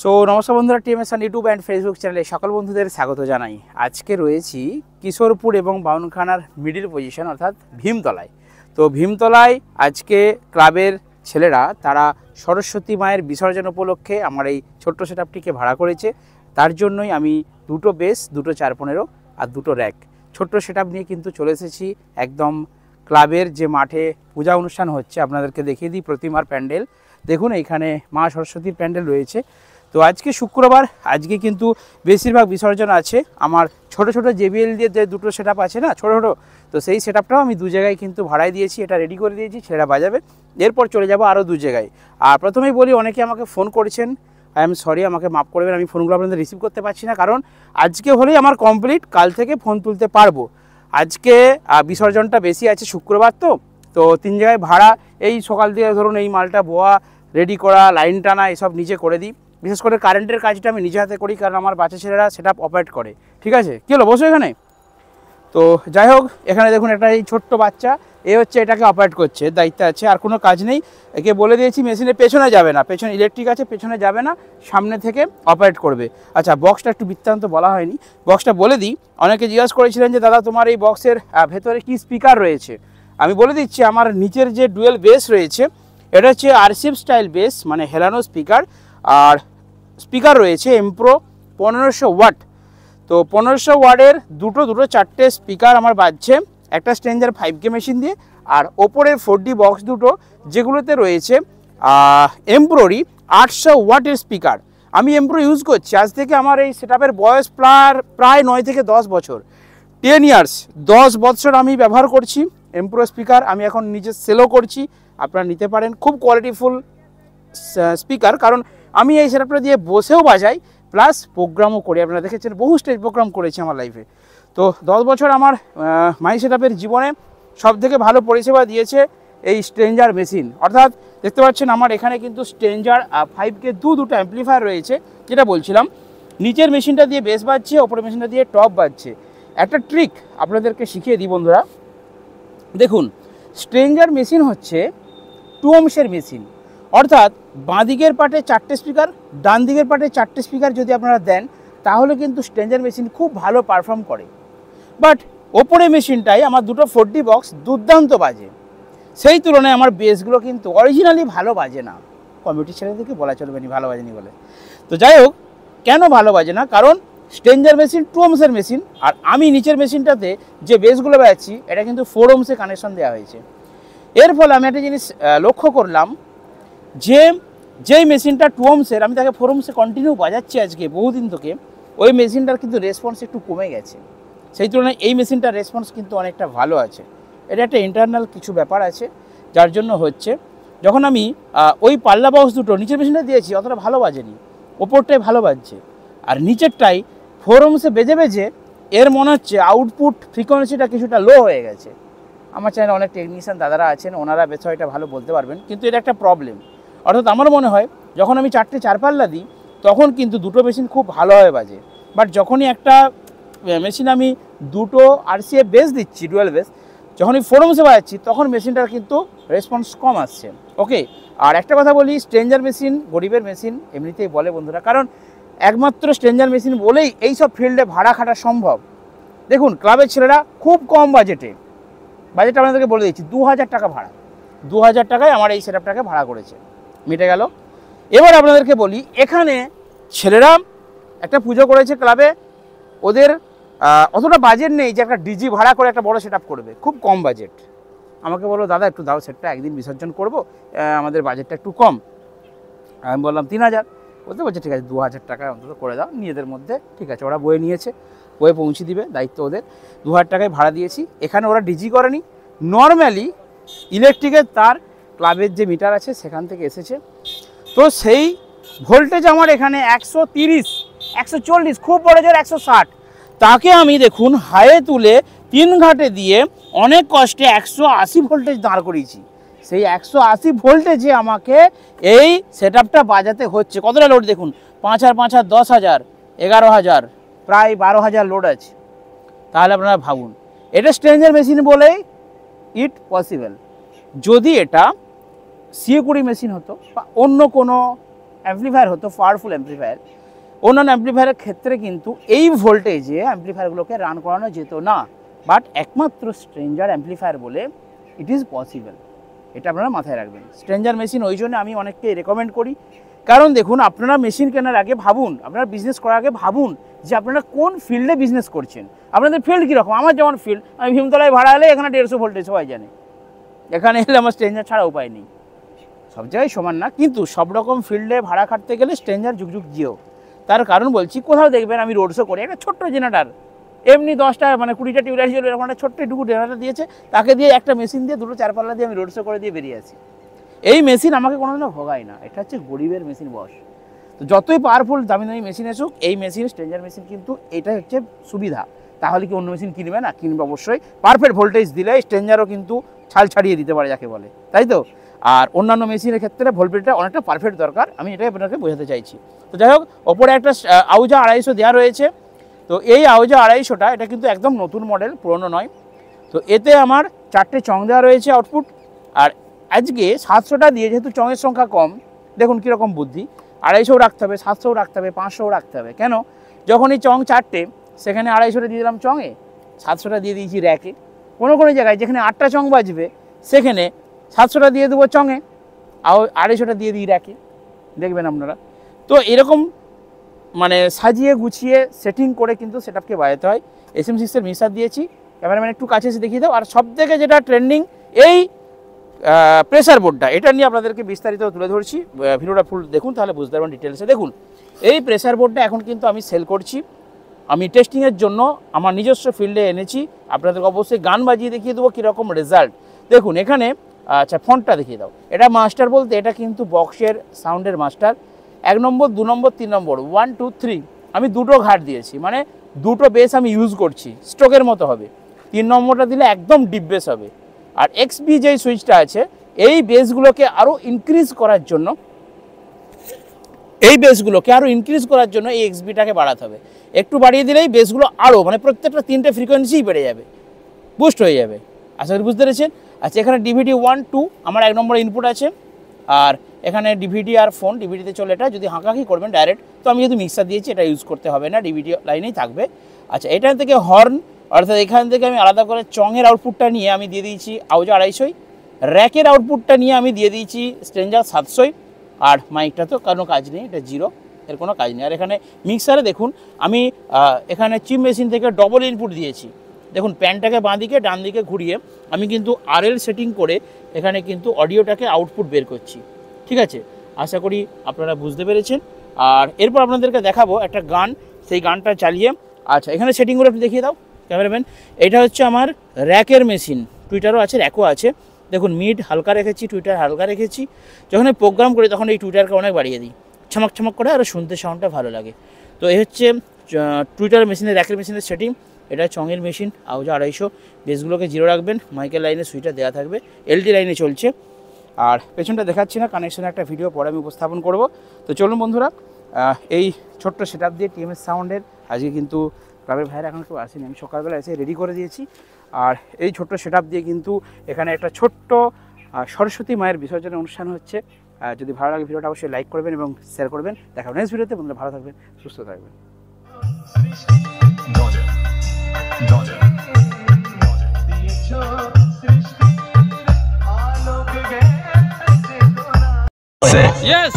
So নমস্কার বন্ধুরা, টিএমএসআন YouTube and Facebook চ্যানেলে সকল বন্ধুদের স্বাগত জানাই। আজকে রয়েছি কিশোরপুর এবং বাউনখানার মিডিল পজিশন অর্থাৎ ভীমতলায়। তো ভীমতলায় আজকে ক্লাবের ছেলেরা তারা সরস্বতী মায়ের বিসর্জন উপলক্ষে আমার এই ছোট্ট সেটআপটিকে ভাড়া করেছে। তার জন্যই আমি দুটো বেস, দুটো 415 আর দুটো র্যাক ছোট্ট সেটআপ নিয়ে কিন্তু চলে এসেছি একদম ক্লাবের যে মাঠে পূজা অনুষ্ঠান হচ্ছে। আপনাদেরকে দেখিয়ে দিই প্রতিমার প্যান্ডেল। দেখুন এইখানে মা সরস্বতীর প্যান্ডেল রয়েছে। তো আজকে শুক্রবার, আজকে কিন্তু বেশিরভাগ বিসর্জন আছে। আমার ছোট ছোট জেবিএল দিয়ে যে দুটো সেটআপ আছে না, ছোট ছোট, তো সেই সেটআপটাও আমি দু জায়গায় কিন্তু ভাড়ায় দিয়েছি। এটা রেডি করে দিয়েছি, ছেলেরা বাজাবে। এরপর চলে যাব আরও দু জায়গায়। আর প্রথমেই বলি, অনেকে আমাকে ফোন করেছেন, আই এম সরি, আমাকে মাফ করবেন, আমি ফোনগুলো আপনাদের রিসিভ করতে পারছি না, কারণ আজকে হলেই আমার কমপ্লিট, কাল থেকে ফোন তুলতে পারবো। আজকে বিসর্জনটা বেশি আছে, শুক্রবার তো 3 জায়গায় ভাড়া। এই সকাল থেকে ধরুন এই মালটা বোয়া, রেডি করা, লাইন টানা এসব নিজে করে দিই। বিশেষ করে কারেন্টের কাজটা আমি নিজে হাতে করি, কারণ আমার বাচ্চা ছেলেরা সেটআপ অপারেট করে। ঠিক আছে, কী হলো, বসো এখানে। তো যাই হোক, এখানে দেখুন একটা এই ছোট্ট বাচ্চা, এ হচ্ছে এটাকে অপারেট করছে, দায়িত্ব আছে, আর কোনো কাজ নেই। একে বলে দিয়েছি মেশিনের পেছনে যাবে না, পেছনে ইলেকট্রিক আছে, পেছনে যাবে না, সামনে থেকে অপারেট করবে। আচ্ছা, বক্সটা একটু বৃত্তান্ত বলা হয়নি, বক্সটা বলে দিই। অনেকে জিজ্ঞাসা করেছিলেন যে দাদা তোমার এই বক্সের ভেতরে কি স্পিকার রয়েছে। আমি বলে দিচ্ছি, আমার নিচের যে ডুয়েল বেস রয়েছে এটা হচ্ছে আরসিএফ স্টাইল বেস, মানে হেলানো স্পিকার। আর স্পিকার রয়েছে এমপ্রো 1500 ওয়াট। তো 1500 ওয়াটের দুটো 4টে স্পিকার আমার বাজছে, একটা স্ট্রেঞ্জার 5K মেশিন দিয়ে, আর ওপরের 4D বক্স দুটো যেগুলোতে রয়েছে এমপ্রোরই 800 ওয়াটের স্পিকার। আমি এমপ্রো ইউজ করছি, আজ থেকে আমার এই সেটআপের বয়স প্রায় 9 থেকে 10 বছর, 10 ইয়ার্স, 10 বছর আমি ব্যবহার করছি এমপ্রো স্পিকার। আমি এখন নিজে সেলও করছি, আপনারা নিতে পারেন। খুব কোয়ালিটিফুল স্পিকার, কারণ আমি এই সেটআপটা দিয়ে বসেও বাজাই, প্লাস প্রোগ্রামও করি। আপনারা দেখেছেন বহু স্টেজ প্রোগ্রাম করেছি আমার লাইফে। তো 10 বছর আমার মাই সেটআপের জীবনে সবথেকে ভালো পরিষেবা দিয়েছে এই স্ট্রেঞ্জার মেশিন। অর্থাৎ দেখতে পাচ্ছেন আমার এখানে কিন্তু স্ট্রেঞ্জার 5K দুটো অ্যাম্পলিফায়ার রয়েছে। যেটা বলছিলাম, নিচের মেশিনটা দিয়ে বেস বাজছে, ওপরের মেশিনটা দিয়ে টপ বাজছে। একটা ট্রিক আপনাদেরকে শিখিয়ে দিই বন্ধুরা। দেখুন, স্ট্রেঞ্জার মেশিন হচ্ছে 2 ohmsের মেশিন, অর্থাৎ বাঁ দিকের পাটে 4টে স্পিকার, ডান দিকের পাটে 4টে স্পিকার যদি আপনারা দেন, তাহলে কিন্তু স্ট্রেঞ্জার মেশিন খুব ভালো পারফর্ম করে। বাট ওপরে মেশিনটাই আমার দুটো 4D বক্স দুর্দান্ত বাজে, সেই তুলনায় আমার বেসগুলো কিন্তু অরিজিনালি ভালো বাজে না। কমিউনিটি ছেলেদেরকে বলা চলবে না ভালো বাজেনি বলে। তো যাই হোক, কেন ভালো বাজে না, কারণ স্ট্রেঞ্জার মেশিন 2 ohmsের মেশিন, আর আমি নিচের মেশিনটাতে যে বেসগুলো বাজাচ্ছি এটা কিন্তু 4 ohmsে কানেকশন দেওয়া হয়েছে। এর ফলে আমি একটা জিনিস লক্ষ্য করলাম, যেই মেশিনটা 2 ohmsের, আমি তাকে 4 ohmsে কন্টিনিউ বাজাচ্ছি আজকে বহুদিন থেকে, ওই মেশিনটার কিন্তু রেসপন্স একটু কমে গেছে। সেই তুলনায় এই মেশিনটার রেসপন্স কিন্তু অনেকটা ভালো আছে। এটা একটা ইন্টারনাল কিছু ব্যাপার আছে, যার জন্য হচ্ছে যখন আমি ওই পাল্লা বক্স দুটো নিচের মেশিনটা দিয়েছি অতটা ভালো বাজেনি, ওপরটাই ভালো বাজছে, আর নিচেরটাই 4 ohmsে বেজে বেজে এর মনে হচ্ছে আউটপুট ফ্রিকোয়েন্সিটা কিছুটা লো হয়ে গেছে। আমার চ্যানেলে অনেক টেকনিশিয়ান দাদারা আছেন, ওনারা বিষয়টা ভালো বলতে পারবেন, কিন্তু এটা একটা প্রবলেম। অর্থাৎ আমার মনে হয় যখন আমি 4টে 4 পাল্লা দিই তখন কিন্তু দুটো মেশিন খুব ভালোভাবে বাজে। বাট যখনই একটা মেশিন আমি দুটো আরসিএফ বেস দিচ্ছি, ডুয়েল বেস, যখনই 4 ohmsে বাজাচ্ছি তখন মেশিনটার কিন্তু রেসপন্স কম আসছে। ওকে, আর একটা কথা বলি, স্ট্রেঞ্জার মেশিন গরিবের মেশিন এমনিতেই বলে বন্ধুরা, কারণ একমাত্র স্ট্রেঞ্জার মেশিন বলেই এইসব ফিল্ডে ভাড়া খাটা সম্ভব। দেখুন, ক্লাবের ছেলেরা খুব কম বাজেটে, বাজেটটা আপনাদেরকে বলে দিচ্ছি, 2000 টাকা ভাড়া, 2000 টাকায় আমার এই সেটআপটাকে ভাড়া করেছে, মিটে গেল। এবার আপনাদেরকে বলি, এখানে ছেলেরা একটা পুজো করেছে ক্লাবে, ওদের অতটা বাজেট নেই যে একটা ডিজি ভাড়া করে একটা বড় সেটআপ করবে, খুব কম বাজেট। আমাকে বলো দাদা একটু দাও সেটটা, একদিন বিসর্জন করব, আমাদের বাজেটটা একটু কম। আমি বললাম 3000, বলছে ঠিক আছে 2000 টাকা অন্তত করে দাও নিজেদের মধ্যে। ঠিক আছে, ওরা বয়ে নিয়েছে, বয়ে পৌঁছে দিবে, দায়িত্ব ওদের। 2000 টাকায় ভাড়া দিয়েছি। এখানে ওরা ডিজি করেনি, নর্মালি ইলেকট্রিকের তার ক্লাবের যে মিটার আছে সেখান থেকে এসেছে। তো সেই ভোল্টেজ আমার এখানে 130, 140, খুব বড় জোর 160, তাকে আমি দেখুন হাইয়ে তুলে 3 ঘাটে দিয়ে অনেক কষ্টে 180 ভোল্টেজ দাঁড় করিয়েছি। সেই 180 ভোল্টেজে আমাকে এই সেটআপটা বাজাতে হচ্ছে। কতটা লোড দেখুন, 5 আর 5 আর 10,000, 11,000, প্রায় 12,000 লোড আছে। তাহলে আপনারা ভাবুন, এটা স্ট্রেঞ্জার মেশিন বলেই ইট পসিবল। যদি এটা CA20 মেশিন হতো বা অন্য কোনো অ্যাম্পলিফায়ার হতো, পাওয়ারফুল অ্যাম্পলিফায়ার, অন্যান্য অ্যাম্পলিফায়ারের ক্ষেত্রে কিন্তু এই ভোল্টেজে অ্যাম্পলিফায়ারগুলোকে রান করানো যেত না, বাট একমাত্র স্ট্রেঞ্জার অ্যাম্পলিফায়ার বলে ইট ইজ পসিবল। এটা আপনারা মাথায় রাখবেন। স্ট্রেঞ্জার মেশিন ওই জন্য আমি অনেককে রেকমেন্ড করি, কারণ দেখুন আপনারা মেশিন কেনার আগে ভাবুন, আপনারা বিজনেস করার আগে ভাবুন যে আপনারা কোন ফিল্ডে বিজনেস করছেন, আপনাদের ফিল্ড কীরকম। আমার যেমন ফিল্ড, আমি ভীমতলায় ভাড়া এলে এখানে 150 ভোল্টেজ সবাই জানে, এখানে এলে আমার স্ট্রেঞ্জার ছাড়া উপায় নেই। সব জায়গায় সমান না, কিন্তু সব রকম ফিল্ডে ভাড়া খাটতে গেলে স্ট্রেঞ্জার যুগ যুগ জিও। তার কারণ বলছি, কোথাও দেখবেন আমি রোড শো করি, একটা ছোট্ট জেনারেটার, এমনি 10টা মানে 20টা টিউলার ছিল, এরকম একটা ছোট্ট টুকু জেনারেটার দিয়েছে, তাকে দিয়ে একটা মেশিন দিয়ে 2-4 পাল্লা দিয়ে আমি রোড শো করে দিয়ে বেরিয়ে আসি। এই মেশিন আমাকে কোনোদিনও ভোগায় না, এটা হচ্ছে গরিবের মেশিন বস। তো যতই পাওয়ারফুল দামি দামি মেশিন আসুক, এই মেশিন স্ট্রেঞ্জার মেশিন কিন্তু এটা হচ্ছে সুবিধা। তাহলে কি অন্য মেশিন কিনবে না? কিনবে অবশ্যই। পারফেক্ট ভোল্টেজ দিলে স্ট্রেঞ্জারও কিন্তু ছাল ছাড়িয়ে দিতে পারে যাকে বলে, তাই তো। আর অন্যান্য মেশিনের ক্ষেত্রে ভোল্টেজটা অনেকটা পারফেক্ট দরকার, আমি এটাই আপনাকে বোঝাতে চাইছি। তো যাই হোক, ওপরে একটা আউজা 250 দেওয়া রয়েছে। তো এই আউজা 250টা এটা কিন্তু একদম নতুন মডেল, পুরনো নয়। তো এতে আমার 4টে চং দেওয়া রয়েছে আউটপুট। আর আজকে 700টা দিয়ে, যেহেতু চঙের সংখ্যা কম, দেখুন কীরকম বুদ্ধি, 250ও রাখতে হবে, 700ও রাখতে হবে, 500ও রাখতে হবে। কেন? যখন এই চং 4টে, সেখানে 250টা দিয়ে দিলাম চঙে, 700টা দিয়ে দিয়েছি র্যাকে। কোনো কোনো জায়গায় যেখানে 8টা চং বাজবে, সেখানে 700টা দিয়ে দেবো চঙে, আর 250টা দিয়ে দিই র্যাকে, দেখবেন আপনারা। তো এরকম মানে সাজিয়ে গুছিয়ে সেটিং করে কিন্তু সেটআপকে বাজাতে হয়। SM6-এর মিক্সার দিয়েছি, ক্যামেরাম্যান একটু কাছে এসে দেখিয়ে দাও। আর সবথেকে যেটা ট্রেন্ডিং, এই প্রেসার বোর্ডটা, এটা নিয়ে আপনাদেরকে বিস্তারিত তুলে ধরছি, ভিডিওটা ফুল দেখুন, তাহলে বুঝতে পারবেন ডিটেলসে। দেখুন এই প্রেসার বোর্ডটা এখন কিন্তু আমি সেল করছি, আমি টেস্টিংয়ের জন্য আমার নিজস্ব ফিল্ডে এনেছি। আপনাদেরকে অবশ্যই গান বাজিয়ে দেখিয়ে দেবো কীরকম রেজাল্ট। দেখুন এখানে, আচ্ছা ফন্টটা দেখিয়ে দাও। এটা মাস্টার বলতে এটা কিন্তু বক্সের সাউন্ডের মাস্টার। 1 নম্বর, 2 নম্বর, 3 নম্বর, 1, 2, 3 আমি দুটো ঘাট দিয়েছি, মানে দুটো বেস আমি ইউজ করছি, স্ট্রোকের মতো হবে। 3 নম্বরটা দিলে একদম ডিপ বেস হবে। আর XB যেই সুইচটা আছে, এই বেসগুলোকে আরও ইনক্রিজ করার জন্য, এই XBটাকে বাড়াতে হবে। একটু বাড়িয়ে দিলেই বেসগুলো আরও, মানে প্রত্যেকটা 3টে ফ্রিকোয়েন্সিই বেড়ে যাবে, বুস্ট হয়ে যাবে। আশা করি বুঝতে পেরেছেন। আচ্ছা, এখানে DVD 1, 2 আমার 1 নম্বর ইনপুট আছে। আর এখানে DVD আর ফোন, DVDতে চলে এটা, যদি হাঁকাকি করবেন ডাইরেক্ট, তো আমি যেহেতু মিক্সার দিয়েছি এটা ইউজ করতে হবে না, DVD লাইনেই থাকবে। আচ্ছা, এখান থেকে হর্ন, অর্থাৎ এখান থেকে আমি আলাদা করে চঙের আউটপুটটা নিয়ে আমি দিয়ে দিয়েছি আউজা 250, র্যাকের আউটপুটটা নিয়ে আমি দিয়ে দিয়েছি স্ট্রেঞ্জার 700। আর মাইকটা তো কোনো কাজ নেই, এটা জিরো, এর কোনো কাজ নেই। আর এখানে মিক্সারে দেখুন আমি এখানে চিপ মেশিন থেকে ডবল ইনপুট দিয়েছি। দেখুন প্যানটাকে বাঁ দিকে ডান দিকে ঘুরিয়ে আমি কিন্তু RL সেটিং করে এখানে কিন্তু অডিওটাকে আউটপুট বের করছি। ঠিক আছে, আশা করি আপনারা বুঝতে পেরেছেন। আর এরপর আপনাদেরকে দেখাবো একটা গান, সেই গানটা চালিয়ে। আচ্ছা, এখানে সেটিংগুলো একটু দেখিয়ে দাও ক্যামেরাম্যান। এটা হচ্ছে আমার র্যাকের মেশিন, টুইটারও আছে, র্যাকও আছে। দেখুন মিড হালকা রেখেছি, টুইটার হালকা রেখেছি। যখন আমি প্রোগ্রাম করি তখন এই টুইটারকে অনেক বাড়িয়ে দিই, ছমক ছমক করে, আর শুনতে সাউন্ডটা ভালো লাগে। তো এই হচ্ছে টুইটার মেশিনের, র্যাকের মেশিনের সেটিং। এটা চঙের মেশিন, আউজা 250, বেসগুলোকে জিরো রাখবেন, মাইকের লাইনে সুইচটা দেওয়া থাকবে, LD লাইনে চলছে। আর পেছনটা দেখাচ্ছি না, কানেকশনে একটা ভিডিও পরে আমি উপস্থাপন করব। তো চলুন বন্ধুরা, এই ছোট্ট সেটআপ দিয়ে TMS সাউন্ডের আজকে কিন্তু ক্লাবের ভাইরা এখন কেউ আসেনি, আমি সকালবেলা এসে রেডি করে দিয়েছি। আর এই ছোট্ট সেটআপ দিয়ে কিন্তু এখানে একটা ছোট্ট সরস্বতী মায়ের বিসর্জনের অনুষ্ঠান হচ্ছে। যদি ভালো লাগে ভিডিওটা অবশ্যই লাইক করবেন এবং শেয়ার করবেন। দেখা হবে নেক্সট ভিডিওতে। বন্ধুরা ভালো থাকবেন, সুস্থ থাকবেন। Yes.